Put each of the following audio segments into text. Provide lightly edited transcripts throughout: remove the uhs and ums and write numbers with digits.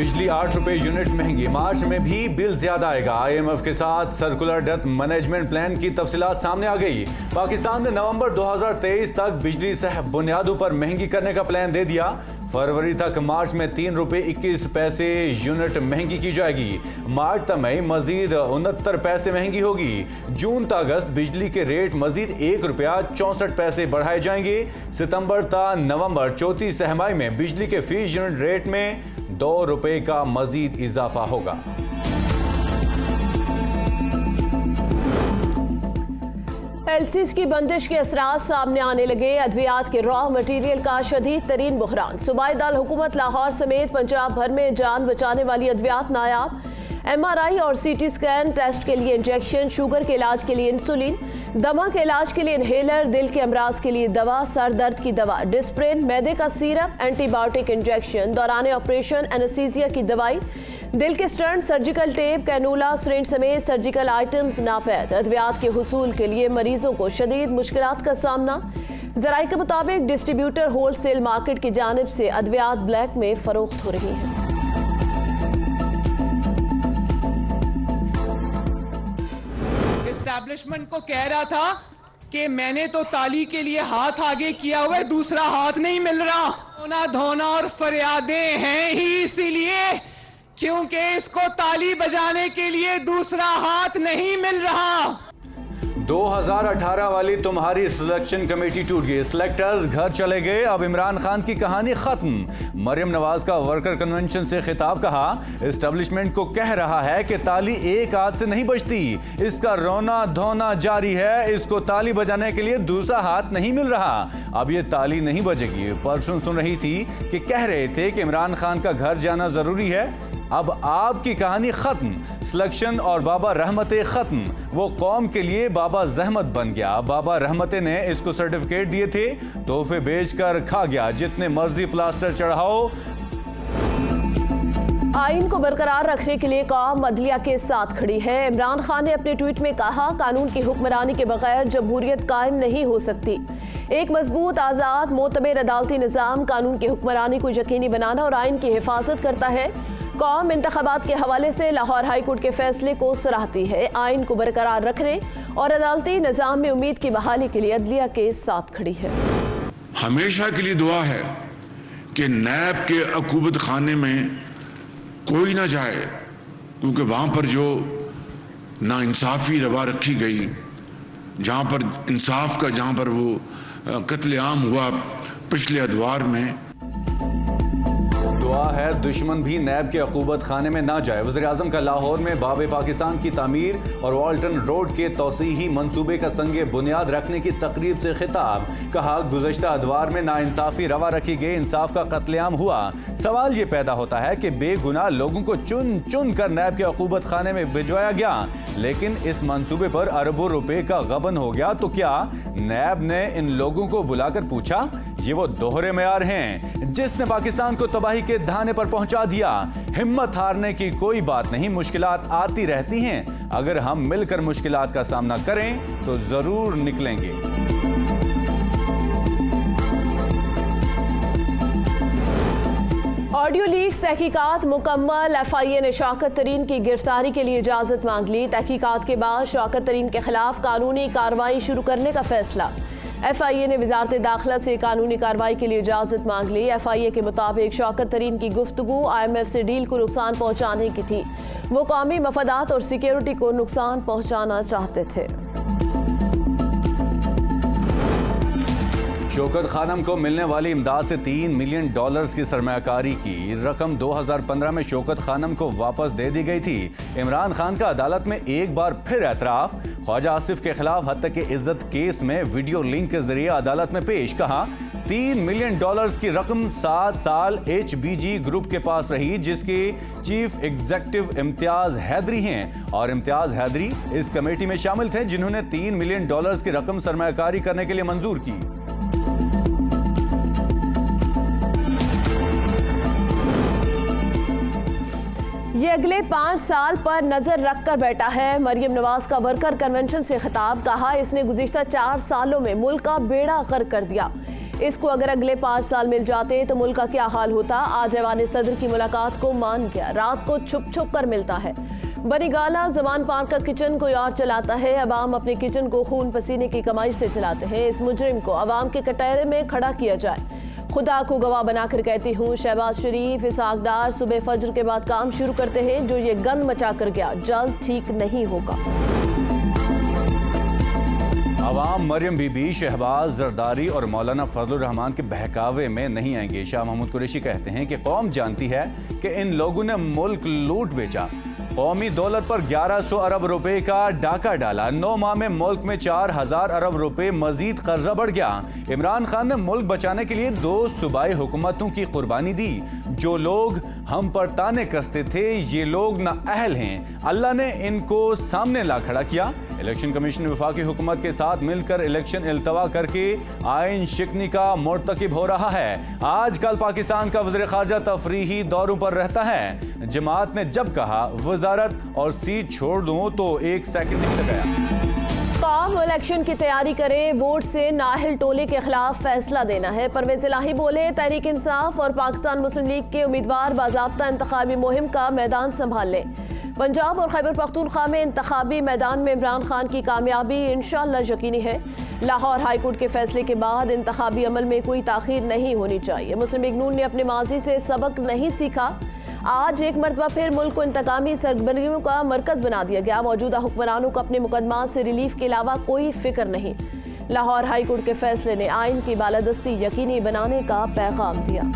बिजली 8 रुपए यूनिट महंगी, मार्च में भी बिल ज्यादा आएगा। IMF के साथ सर्कुलर डेट मैनेजमेंट प्लान की तफसीलात सामने आ गई। पाकिस्तान ने नवंबर 2023 तक बिजली सह बुनियादों पर महंगी करने का प्लान दे दिया। फरवरी तक मार्च में 3 रुपए 21 पैसे यूनिट महंगी की जाएगी। मार्च तक मई मजीद 69 पैसे महंगी होगी। जून तक अगस्त बिजली के रेट मजीद 1 रुपया 64 पैसे बढ़ाए जाएंगे। सितंबर तक नवंबर चौथी सहमाही में बिजली के फीस यूनिट रेट में 2 रुपए का मजीद इजाफा होगा। एलसीज की बंदिश के असरात सामने आने लगे। अद्वियात के रॉ मटीरियल का शदीद तरीन बहरान। सूबाई दाल हुकूमत लाहौर समेत पंजाब भर में जान बचाने वाली अद्वियात नायाब। MRI और CT स्कैन, टेस्ट के लिए इंजेक्शन, शुगर के इलाज के लिए इंसुलिन, दमा के इलाज के लिए इनहेलर, दिल के अमराज के लिए दवा, सर दर्द की दवा, डिस्प्रिन, मैदे का सिरप, एंटीबायोटिक इंजेक्शन, दौरान ऑपरेशन एनेस्थीसिया की दवाई, दिल के स्टंट, सर्जिकल टेप, कैनूला, सिरिंज समेत सर्जिकल आइटम्स नापैद। अद्वियात के हुसूल के लिए मरीजों को शदीद मुश्किलात का सामना। जराये के मुताबिक डिस्ट्रीब्यूटर होलसेल मार्केट की जानिब से अद्वियात ब्लैक में फरोख्त हो रही है। एस्टैब्लिशमेंट को कह रहा था कि मैंने तो ताली के लिए हाथ आगे किया हुआ है, दूसरा हाथ नहीं मिल रहा। रोना धोना और फरियादें हैं ही इसीलिए क्योंकि इसको ताली बजाने के लिए दूसरा हाथ नहीं मिल रहा। 2018 वाली तुम्हारी सिलेक्शन कमेटी टूट गई, सिलेक्टर्स घर चले गए। अब इमरान खान की कहानी खत्म। मरियम नवाज का वर्कर कन्वेंशन से खिताब, कहा एस्टेब्लिशमेंट को कह रहा है कि ताली एक हाथ से नहीं बजती, इसका रोना धोना जारी है, इसको ताली बजाने के लिए दूसरा हाथ नहीं मिल रहा। अब ये ताली नहीं बजेगी। परसों सुन रही थी कि कह रहे थे कि इमरान खान का घर जाना जरूरी है। अब आपकी कहानी खत्म। सिलेक्शन और बाबा रहमते खत्म। वो कौम के लिए बाबा जहमत बन गया। बाबा रहमते ने इसको सर्टिफिकेट दिए थे, तोहफे बेचकर खा गया। जितने मर्जी प्लास्टर चढ़ाओ। आइन को बरकरार रखने के लिए कौम अदलिया के साथ खड़ी है। इमरान खान ने अपने ट्वीट में कहा, कानून की हुक्मरानी के बगैर जमहूरियत कायम नहीं हो सकती। एक मजबूत, आज़ाद, मोतबर अदालती निज़ाम कानून की हुक्मरानी को यकीनी बनाना और आइन की हिफाजत करता है। कौम इंतखाबात के हवाले से लाहौर हाई कोर्ट के फैसले को सराहती है। आइन को बरकरार रखने और अदालती निज़ाम में उम्मीद की बहाली के लिए अदलिया के साथ खड़ी है। हमेशा के लिए दुआ है कि नैब के अकूबत खाने में कोई ना जाए, क्योंकि वहाँ पर जो नाइंसाफ़ी रवा रखी गई, जहाँ पर इंसाफ का, जहाँ पर वो कत्लेआम हुआ पिछले अदवार में, दुआ है दुश्मन भी नैब के अकूबत खाने में ना जाए। वज़ीर-ए-आज़म का लाहौर में बाब पाकिस्तान की तामीर और वाल्टन रोड के तौसीही मंसूबे का संगे बुनियाद रखने की तकरीब से खिताब, कहा गुज़श्ता अदवार में नाइंसाफ़ी रवा रखी गई, इंसाफ का कत्लेआम हुआ। सवाल ये पैदा होता है कि बेगुनाह लोगों को चुन चुन कर नैब के अकूबत खाने में भिजवाया गया, लेकिन इस मंसूबे पर अरबों रुपए का गबन हो गया। तो क्या नैब ने इन लोगों को बुलाकर पूछा? ये वो दोहरे मयार हैं जिसने पाकिस्तान को तबाही के धाने पर पहुंचा दिया। हिम्मत हारने की कोई बात नहीं, मुश्किलात आती रहती हैं। अगर हम मिलकर मुश्किलात का सामना करें तो जरूर निकलेंगे। ऑडियो लीक्स तहकीकात मुकम्मल। FIA ने शौकत तरीन की गिरफ्तारी के लिए इजाजत मांग ली। तहकीकात के बाद शौकत तरीन के खिलाफ कानूनी कार्रवाई शुरू करने का फैसला। FIA ने वजारत दाखिला से कानूनी कार्रवाई के लिए इजाजत मांग ली। FIA के मुताबिक शौकत तरीन की गुफ्तगू IMF से डील को नुकसान पहुंचाने की थी। वो कौमी मफादात और सिक्योरिटी को नुकसान पहुंचाना चाहते थे। शौकत खानम को मिलने वाली इमदाद से $3 मिलियन की सरमायाकारी की रकम 2015 में शौकत खानम को वापस दे दी गई थी। इमरान खान का अदालत में एक बार फिर एतराफ। ख्वाजा आसिफ के खिलाफ हत्या के इज्जत केस में वीडियो लिंक के जरिए अदालत में पेश, कहा $3 मिलियन की रकम 7 साल HBG ग्रुप के पास रही, जिसके चीफ एग्जीक्यूटिव इम्तियाज हैदरी हैं। और इम्तियाज हैदरी इस कमेटी में शामिल थे जिन्होंने $3 मिलियन की रकम सरमायाकारी करने के लिए मंजूर की। ये अगले 5 साल पर नजर रखकर बैठा है। मरियम नवाज का वर्कर कन्वेंशन से खिताब, कहा इसने गुज़िश्ता 4 सालों में मुल्क का बेड़ा गर्क कर दिया। इसको अगर अगले 5 साल मिल जाते तो मुल्क का क्या हाल होता। आज ऐवान सदर की मुलाकात को मान गया, रात को छुप छुप कर मिलता है। बनी गाला जमान पार्क का किचन कोई और चलाता है। अवाम अपने किचन को खून पसीने की कमाई से चलाते हैं। इस मुजरिम को अवाम के कटहरे में खड़ा किया जाए। खुदा को गवाह बनाकर कहती हूँ, शहबाज शरीफ इसाक डार सुबह फजर के बाद काम शुरू करते हैं। जो ये गन मचा कर गया जल्द ठीक नहीं होगा। अवाम मरियम बीबी, शहबाज जरदारी और मौलाना फजलुर रहमान के बहकावे में नहीं आएंगे। शाह महमूद कुरैशी कहते हैं कि कौम जानती है कि इन लोगों ने मुल्क लूट बेचा, कौमी दौलत पर 1100 अरब रुपए का डाका डाला। 9 माह में मुल्क में 4000 अरब रुपए मजीद कर्जा बढ़ गया। इमरान खान ने मुल्क बचाने के लिए 2 सूबाई हुकूमतों की कुर्बानी दी। जो लोग हम पर ताने कसते थे, ये लोग नाअहल हैं, अल्लाह ने इनको सामने ला खड़ा किया। इलेक्शन कमीशन वफाकी हुकूमत के साथ मिलकर इलेक्शन इल्तवा करके आइन शिकनी का मुर्तकिब हो रहा है। आजकल पाकिस्तान का वज़ीर ख़ारजा तफरीही दौरों पर रहता है। जमात ने जब कहा वजारत और सीट छोड़ दूं तो 1 सेकंड नहीं लगाया। कौम इलेक्शन की तैयारी करे, वोट से नाअहल टोले के खिलाफ फैसला देना है। परवेज इलाही बोले, तहरीक इंसाफ और पाकिस्तान मुस्लिम लीग के उम्मीदवार बाज़ाब्ता इंतखाबी मुहिम का मैदान संभाल लें। पंजाब और खैबर पख्तूनख्वा में इंतखाबी मैदान में इमरान खान की कामयाबी इंशाअल्लाह यकीनी है। लाहौर हाईकोर्ट के फैसले के बाद इंतखाबी अमल में कोई ताखीर नहीं होनी चाहिए। मुस्लिम लीग नून ने अपने माजी से सबक नहीं सीखा। आज एक मरतबा फिर मुल्क को इंतकामी सरगर्मियों का मरकज बना दिया गया। मौजूदा हुक्मरानों को अपने मुकदमा से रिलीफ के अलावा कोई फिक्र नहीं। लाहौर हाईकोर्ट के फैसले ने आइन की बालादस्ती यकीनी बनाने का पैगाम दिया।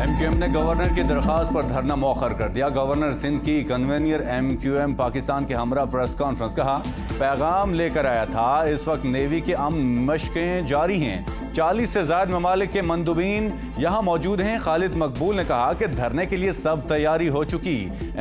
MQM ने गवर्नर की दरखास्त पर धरना मौखर कर दिया। गवर्नर सिंध की कन्वीनर MQM पाकिस्तान के हमरा प्रेस कॉन्फ्रेंस कहा, पैगाम लेकर आया था। इस वक्त नेवी की अमन मशकें जारी हैं। 40 से ज्यादा ममालिक के मंदूबीन यहाँ मौजूद हैं। खालिद मकबूल ने कहा कि धरने के लिए सब तैयारी हो चुकी।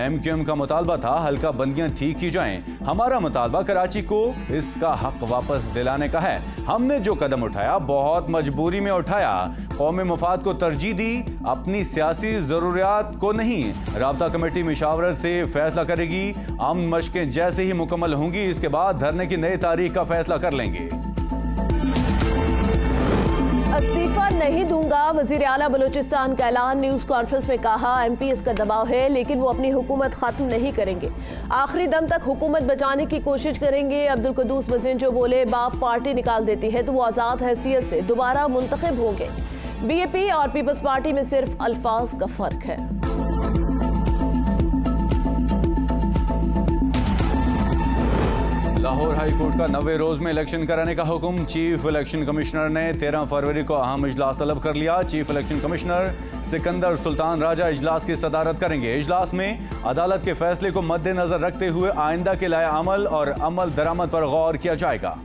MQM का मुतालबा था हल्का बंदियां ठीक की जाएं। हमारा मुतालबा कराची को इसका हक वापस दिलाने का है। हमने जो कदम उठाया बहुत मजबूरी में उठाया। कौमी मफाद को तरजीह दी, अपनी सियासी जरूरियात को नहीं। राब्ता कमेटी मशावरत से फैसला करेगी। अमन मशकें जैसे ही मुकम्मल होंगी इसके बाद धरने की नई तारीख का फैसला कर लेंगे। इस्तीफा नहीं दूंगा, वजीर आला बलूचिस्तान का ऐलान। न्यूज़ कॉन्फ्रेंस में कहा, MPs का दबाव है लेकिन वो अपनी हुकूमत खत्म नहीं करेंगे, आखिरी दम तक हुकूमत बचाने की कोशिश करेंगे। अब्दुल कुद्दूस बज़ेंजो बोले, बाप पार्टी निकाल देती है तो वो आज़ाद हैसियत से दोबारा मुंतखब होंगे। BAP और पीपल्स पार्टी में सिर्फ अल्फाज का फर्क है। लाहौर हाई कोर्ट का 90 रोज में इलेक्शन कराने का हुक्म। चीफ इलेक्शन कमिश्नर ने 13 फरवरी को अहम इजलास तलब कर लिया। Chief election commissioner Sikandar Sultan Raja इजलास की सदारत करेंगे। इजलास में अदालत के फैसले को मद्देनजर रखते हुए आइंदा के लाए अमल और अमल दरामद पर गौर किया जाएगा।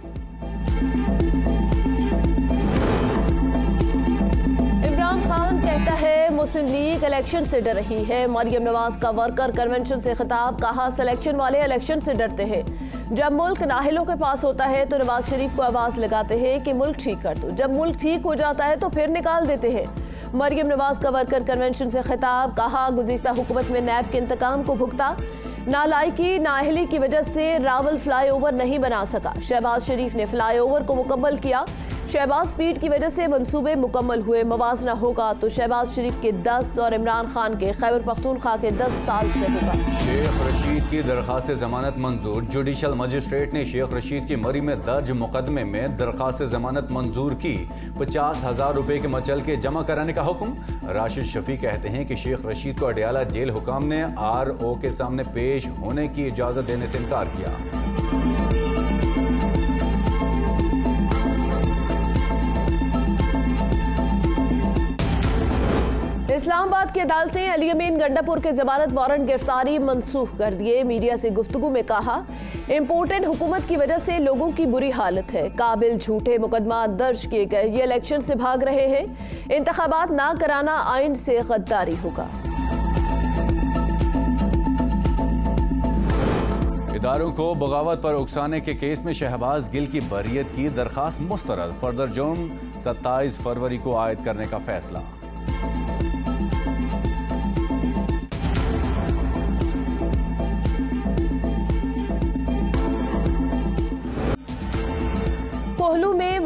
इमरान खान कहता है मुस्लिम लीग इलेक्शन से डर रही है। मरियम नवाज का वर्कर कन्वेंशन से खिताब, कहा सिलेक्शन वाले इलेक्शन से डरते हैं। जब मुल्क नाहिलों के पास होता है तो नवाज शरीफ को आवाज लगाते हैं कि मुल्क ठीक कर दो, जब मुल्क ठीक हो जाता है तो फिर निकाल देते हैं। मरियम नवाज का वर्कर कन्वेंशन से खिताब, कहा गुज़िश्ता हुकूमत में नैब के इंतकाम को भुगता, नालायकी नाअहली की वजह से रावल फ्लाईओवर नहीं बना सका। शहबाज शरीफ ने फ्लाईओवर को मुकम्मल किया। शहबाज स्पीड की वजह से मंसूबे मुकम्मल हुए। मवाजना होगा तो शहबाज शरीफ के 10 और इमरान खान के खैबर पख्तूनख्वा के 10 साल से होगा। शेख रशीद की दरखास्त जमानत मंजूर। जुडिशल मजिस्ट्रेट ने शेख रशीद की मरी में दर्ज मुकदमे में दरखास्त जमानत मंजूर की। 50,000 रुपए के मचल के जमा कराने का हुक्म। राशिद शफी कहते हैं कि शेख रशीद को अडयाला जेल हुकाम ने RO के सामने पेश होने की इजाजत देने से इनकार किया। इस्लामाबाद की अदालतें अली अमीन गंडापुर के जमानत वारंट गिरफ्तारी मनसूख कर दिए। मीडिया से गुफ्तगू में कहा, इम्पोर्टेड हुकूमत की वजह से लोगों की बुरी हालत है। काबिल झूठे मुकदमा दर्ज किए गए, ये इलेक्शन से भाग रहे हैं। इंतखाबात ना कराना आइन से गद्दारी होगा। इदारों को बगावत पर उकसाने के केस में शहबाज गिल की बरियत की दरखास्त मुस्तरद। फर्दर जुर्म 27 फरवरी को आयद करने का फैसला।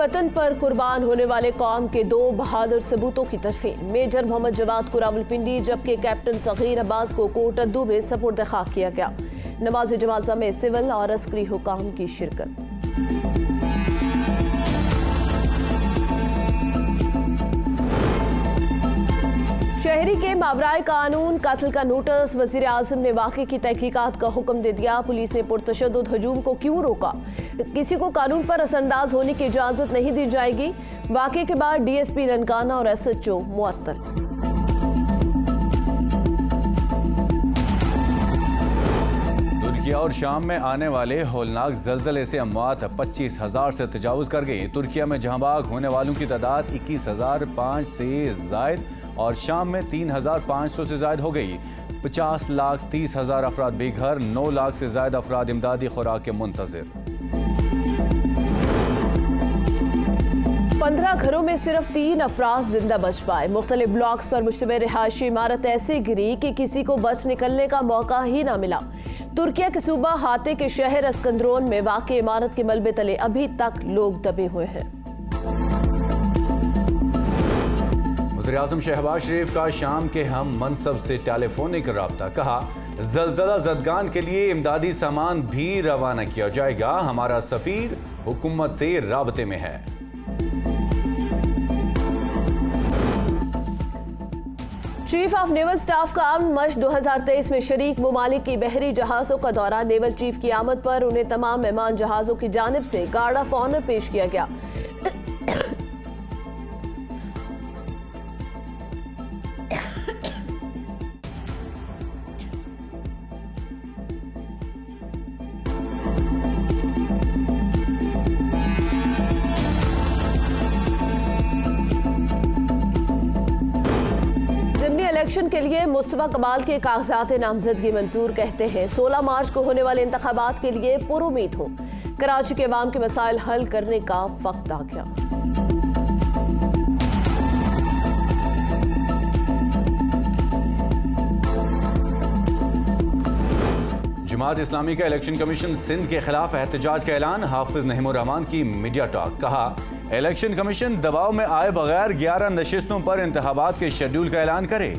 वतन पर कुर्बान होने वाले कौम के 2 बहादुर सबूतों की तरफीन। मेजर मोहम्मद जवाद को रावलपिंडी जबकि कैप्टन सगीर अब्बास को कोट अद्दू में सपुर्द खाक किया गया। नमाज जनाजा में सिविल और अस्करी हुकाम की शिरकत। शहरी के मावराए कानून कत्ल का नोटिस। वजीर आजम ने वाक़े की तहकीकात का हुक्म दे दिया। पुलिस ने पुरतशद्दुद हजूम को क्यों रोका? किसी को कानून पर असरअंदाज होने की इजाजत नहीं दी जाएगी। वाक़े के बाद डीएसपी ननकाना और SHO मुअत्तल। तुर्किया और शाम में आने वाले होलनाक जलजले से अमवात 25,000 से तजावुज कर गई। तुर्किया में जहां भाग होने वालों की तादाद 21,005 से जायद और शाम में 3,500 से जायद हो गई। 50,30,000 अफराद बेघर, 9 लाख से जायद अफराद इमदादी खुराक के मुंतजिर। 15 घरों में सिर्फ 3 अफराद जिंदा बच पाए। मुख्तलिफ ब्लॉक्स पर मुश्तमिल रिहायशी इमारत ऐसे गिरी कि किसी को बच निकलने का मौका ही ना मिला। तुर्किया के सूबा हाते के शहर अस्कंद्रोन में वाक़े इमारत के मलबे तले अभी तक लोग दबे हुए हैं। वज़ीर-ए-आज़म शहबाज शरीफ का शाम के हम मनसब से टेलीफोनिक राब्ता। कहा, ज़लज़ला ज़दगान के लिए इमदादी सामान भी रवाना किया जाएगा। हमारा सफ़ीर हुकूमत से राबते में है। चीफ ऑफ नेवल स्टाफ का आर्म मश्क 2023 में शरीक ममालिक की बहरी जहाज़ों का दौरा। नेवल चीफ की आमद पर उन्हें तमाम मेहमान जहाज़ों की जानिब से गार्ड ऑफ ऑनर पेश किया गया। इलेक्शन के लिए मुस्तफा कमाल के कागजात नामजदगी मंजूर। कहते हैं 16 मार्च को होने वाले इंतखाबात के लिए पुरुमीद हूं। कराची के अवाम के मसाइल हल करने का वक्त आ गया। जमात इस्लामी का इलेक्शन कमीशन सिंध के खिलाफ एहतजाज का ऐलान। हाफिज नहीमुर रहमान की मीडिया टॉक। कहा, इलेक्शन कमीशन दबाव में आए बगैर 11 नशिस्तों पर इंतखाबात के शेड्यूल का ऐलान करे।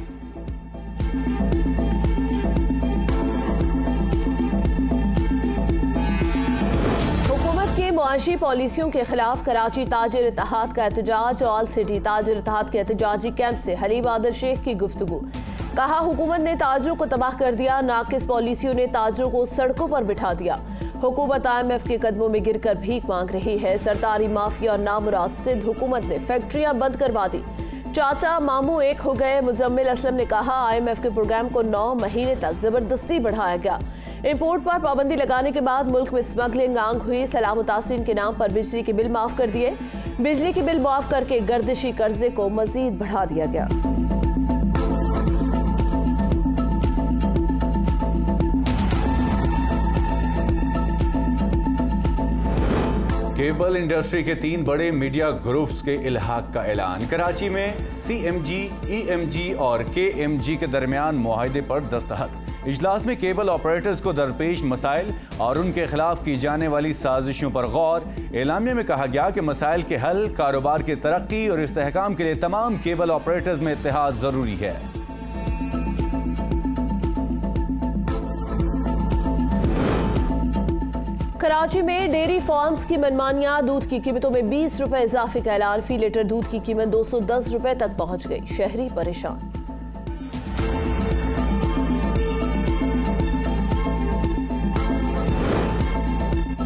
हुकूमत की मुआशी पॉलिसियों के खिलाफ कराची ताजिर इत्तेहाद का एहतजाज। ऑल सिटी ताजिर इत्तेहाद के एहतजाजी कैंप से हलीम आदिल शेख की गुफ्तगू। कहा, हुकूमत ने ताजरों को तबाह कर दिया। नाकिस पॉलिसियों ने ताजरों को सड़कों पर बिठा दिया। हुकूमत IMF के कदमों में गिरकर भीख मांग रही है। सरदारी माफिया और नामुराद सिंध हुकूमत ने फैक्ट्रियां बंद करवा दी। चाचा मामू एक हो गए। मुजम्मिल असलम ने कहा, IMF के प्रोग्राम को 9 महीने तक जबरदस्ती बढ़ाया गया। इंपोर्ट पर पाबंदी लगाने के बाद मुल्क में स्मगलिंग आंग हुई। सलाम मुतासरीन के नाम पर बिजली के बिल माफ कर दिए। बिजली के बिल माफ करके गर्दिशी कर्जे को मजीद बढ़ा दिया गया। केबल इंडस्ट्री के 3 बड़े मीडिया ग्रुप्स के इल्हाक का ऐलान। कराची में CMG, EMG और KMG के दरमियान मुआहिदे पर दस्तखत। इजलास में केबल ऑपरेटर्स को दरपेश मसाइल और उनके खिलाफ की जाने वाली साजिशों पर गौर। एलामिया में कहा गया कि मसाइल के हल, कारोबार की तरक्की और इस्तेहकाम के लिए तमाम केबल ऑपरेटर्स में इत्तेहाद जरूरी है। कराची में डेयरी फार्म्स की मनमानियां। दूध की कीमतों में 20 रुपए इजाफे का ऐलान। फी लीटर दूध की कीमत 210 रुपए तक पहुंच गई। शहरी परेशान।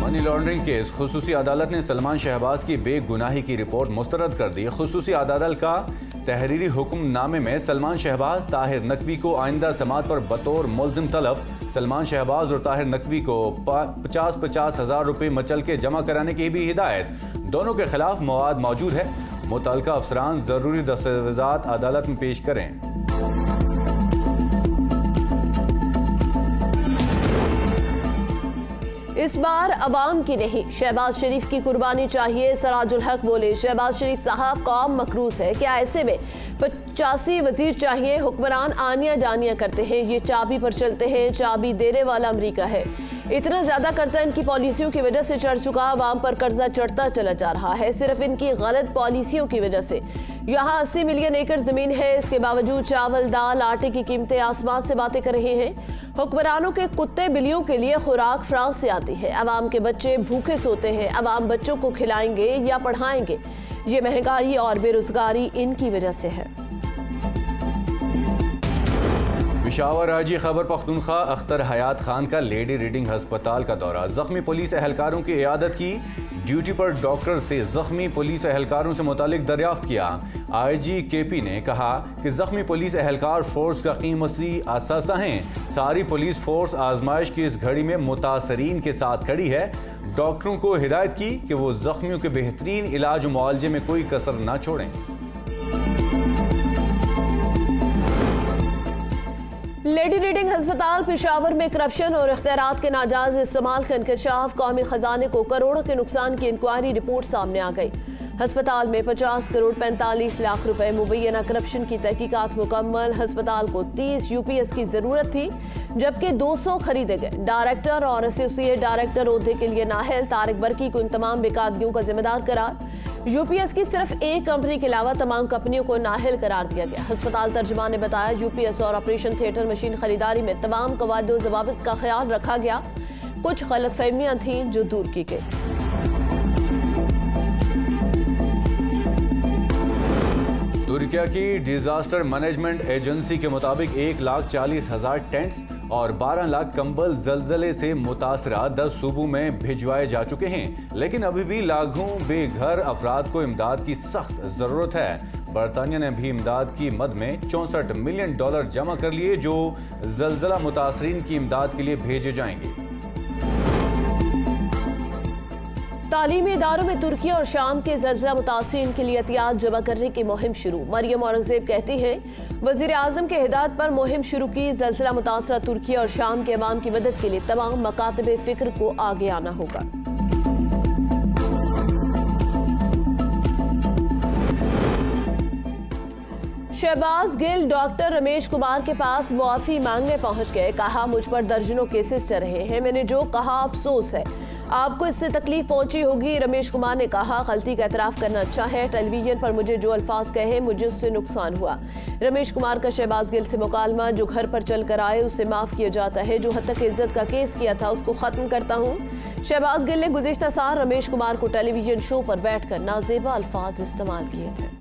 Money laundering case. खुसूसी अदालत ने सलमान शहबाज की बेगुनाही की रिपोर्ट मुस्तरद कर दी। खुसूसी अदालत का तहरीरी हुक्मनामे में सलमान शहबाज, ताहिर नकवी को आइंदा समात पर बतौर मुल्जिम तलब। सलमान शहबाज और ताहिर नकवी को 50-50 हज़ार रुपये मचल के जमा कराने की भी हिदायत। दोनों के खिलाफ मवाद मौजूद है। मुतल्लिका अफसरान जरूरी दस्तावेजात अदालत में पेश करें। इस बार अवाम की नहीं, शहबाज शरीफ की कुर्बानी चाहिए। सराजुल हक बोले, शहबाज शरीफ साहब कौम मकरूज है, क्या ऐसे में 85 वजीर चाहिए? हुक्मरान आनिया जानिया करते हैं, ये चाबी पर चलते हैं, चाबी देने वाला अमेरिका है। इतना ज्यादा कर्जा इनकी पॉलिसियों की वजह से चढ़ चुका, आवाम पर कर्जा चढ़ता चला जा रहा है, सिर्फ इनकी गलत पॉलिसियों की वजह से। यहाँ 80 मिलियन एकड़ जमीन है, इसके बावजूद चावल, दाल, आटे की कीमतें आसमान से बातें कर रही हैं। हुक्मरानों के कुत्ते बिल्लियों के लिए खुराक फ्रांस से आती है, अवाम के बच्चे भूखे सोते हैं, अवाम बच्चों को खिलाएंगे या पढ़ाएंगे? ये महंगाई और बेरोजगारी इनकी वजह से है। पेशावर हाजी खैबर पख्तूनख्वा अख्तर हयात खान का लेडी रीडिंग अस्पताल का दौरा, जख्मी पुलिस एहलकारों की इयादत की, ड्यूटी पर डॉक्टर से जख्मी पुलिस एहलकारों से मुतालिक दरियाफ्त किया। IG KP ने कहा कि जख्मी पुलिस एहलकार फोर्स का कीमती असासा हैं, सारी पुलिस फोर्स आजमाइश की इस घड़ी में मुतासरीन के साथ खड़ी है। डॉक्टरों को हिदायत की कि वो जख्मियों के बेहतरीन इलाज और मुआवजे में कोई कसर न छोड़ें। लेडी रीडिंग अस्पताल पेशावर में करप्शन और इख्तियारात के नाजायज इस्तेमाल का इंकशाफ, कौमी खजाने को करोड़ों के नुकसान की इंक्वायरी रिपोर्ट सामने आ गई। अस्पताल में 50 करोड़ 45 लाख रुपए मुबैना करप्शन की तहकीकात मुकम्मल। अस्पताल को 30 UPS की जरूरत थी, जबकि 200 खरीदे गए। डायरेक्टर और एसोसिएट डायरेक्टर ओहदे के लिए नाहल, तारिक बरकी को इन तमाम बेकादगियों का जिम्मेदार करार। UPS की सिर्फ एक कंपनी के अलावा तमाम कंपनियों को नाहल करार दिया गया। अस्पताल तर्जुमान ने बताया, UPS और ऑपरेशन थिएटर मशीन खरीदारी में तमाम कवायद और ज़वाबित का ख्याल रखा गया, कुछ गलतफहमियां थीं जो दूर की गई। तुर्किया की डिजास्टर मैनेजमेंट एजेंसी के मुताबिक 1,40,000 टेंट्स और 12 लाख कंबल जलजले से मुतासरा 10 सूबों में भिजवाए जा चुके हैं, लेकिन अभी भी लाखों बेघर अफराद को इमदाद की सख्त जरूरत है। बरतानिया ने भी इमदाद की मद में $64 मिलियन जमा कर लिए, जो जलजला मुतासरीन की इमदाद के लिए भेजे जाएंगे। तालीमी इदारों में तुर्की और शाम के जलजला मुतासिरीन के लिए एहतियात जमा करने की मुहिम शुरू। मरियम औरंगजेब कहती हैं, वजीर आजम के हिदायत पर मुहिम शुरू की। जलजला मुतासरा तुर्की और शाम के अवाम की मदद के लिए तमाम मकातबे फिक्र को आगे आना होगा। शहबाज गिल डॉक्टर रमेश कुमार के पास मुआफी मांगने पहुंच गए। कहा, मुझ पर दर्जनों केसेस चल रहे हैं, मैंने जो कहा अफसोस है, आपको इससे तकलीफ पहुंची होगी। रमेश कुमार ने कहा, गलती का एतराफ करना अच्छा है, टेलीविजन पर मुझे जो अल्फाज कहे मुझे उससे नुकसान हुआ। रमेश कुमार का शहबाज गिल से मुकालमा, जो घर पर चल कर आए उसे माफ किया जाता है, जो हत्या इज्जत का केस किया था उसको खत्म करता हूँ। शहबाज गिल ने गुज़िश्ता साल रमेश कुमार को टेलीविजन शो पर बैठकर नाजेबा अल्फाज इस्तेमाल किए थे।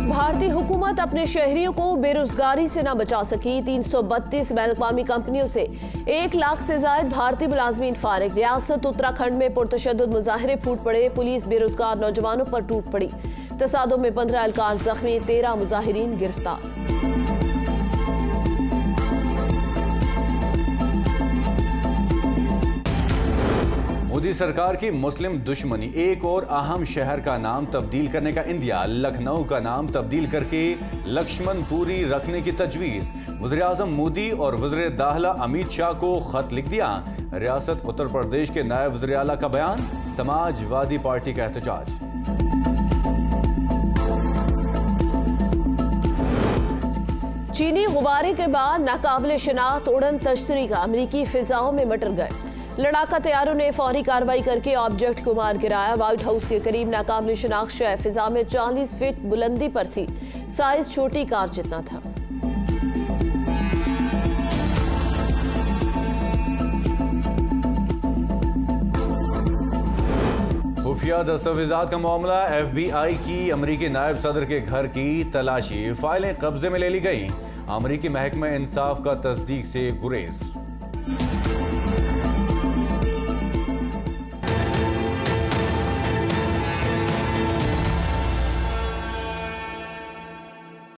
भारतीय हुकूमत अपने शहरियों को बेरोजगारी से न बचा सकी। 332 बैनुल-अक़वामी कंपनियों से 1 लाख से ज्यादा भारतीय मुलाजमीन फारिग। रियासत उत्तराखंड में पुरतशद्दुद मुजाहरे फूट पड़े, पुलिस बेरोजगार नौजवानों पर टूट पड़ी। तसादुम में 15 एहलकार जख्मी, 13 मुजाहिरीन गिरफ्तार। मोदी सरकार की मुस्लिम दुश्मनी, एक और अहम शहर का नाम तब्दील करने का इंदिया, लखनऊ का नाम तब्दील करके लक्ष्मणपुरी रखने की तजवीज। वज़ीर आज़म मोदी और वज़ीर दाखिला अमित शाह को खत लिख दिया। रियासत उत्तर प्रदेश के नायब वज़ीर आला का बयान, समाजवादी पार्टी का एहतजाज। चीनी गुब्बारे के बाद नाकाबिले शिनाख्त उड़न तश्तरी का अमरीकी फिजाओं में मटर गए। लड़ाका तैयारों ने फौरी कार्रवाई करके ऑब्जेक्ट को मार गिराया। व्हाइट हाउस के करीब नाकाबिले शिनाख्त शय फिजा में 40 फीट बुलंदी पर थी, साइज छोटी कार जितना था। खुफिया दस्तावेजात का मामला, FBI की अमरीकी नायब सदर के घर की तलाशी, फाइलें कब्जे में ले ली गई। अमरीकी महकमा इंसाफ का तस्दीक से गुरेज।